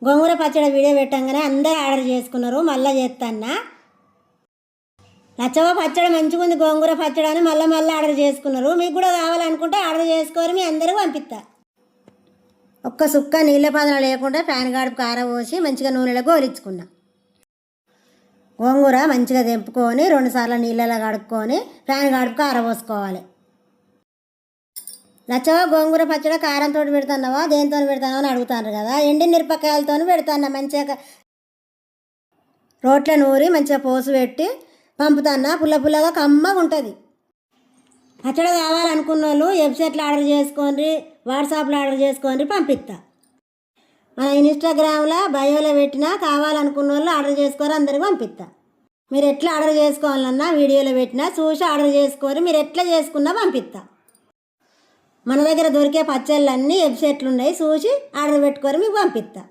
గోంగూర పచ్చడి వీడియో పెట్టంగానే అందరూ ఆర్డర్ చేసుకున్నారు. మళ్ళీ చేస్తాన్నా. లచ్చవ్వ పచ్చడి మంచిగా ఉంది, గోంగూర పచ్చడి అని మళ్ళీ ఆర్డర్ చేసుకున్నారు. మీకు కూడా కావాలనుకుంటే ఆర్డర్ చేసుకోరు, మీ అందరికీ పంపిస్తా. ఒక్క సుక్క నీళ్ళ పదన లేకుండా ప్యాన్ గాడుపు కార పోసి మంచిగా నూనెలో గోలించుకున్నా. గోంగూర మంచిగా తెంపుకొని 2 సార్లు నీళ్ళలో కడుక్కొని ప్యాన్ గాడుపు కార పోసుకోవాలి. లచ్చవ్వ గోంగూర పచ్చడి కారంతో పెడుతున్నావా దేనితో పెడతానో అని అడుగుతాను కదా. ఎండిన మిరపకాయలతో పెడతాను. మంచిగా రోట్లో నూరి మంచిగా పోసు పెట్టి పంపుతాన్నా. పుల్లగా కమ్మగా ఉంటుంది. పచ్చడి కావాలనుకున్న వాళ్ళు వెబ్సైట్లో ఆర్డర్ చేసుకోండి, వాట్సాప్లో ఆర్డర్ చేసుకోండి, పంపిస్తా. మన ఇన్స్టాగ్రామ్లో బయోలో పెట్టినా కావాలనుకున్న వాళ్ళు ఆర్డర్ చేసుకోరు, అందరికి పంపిస్తా. మీరు ఎట్లా ఆర్డర్ చేసుకోవాలన్నా వీడియోలో పెట్టినా చూసి ఆర్డర్ చేసుకోరు, మీరు ఎట్లా చేసుకున్నా పంపిస్తా. మన దగ్గర దొరికే పచ్చళ్ళన్నీ వెబ్సైట్లు ఉన్నాయి, చూసి ఆర్డర్ పెట్టుకొని మీకు పంపిస్తా.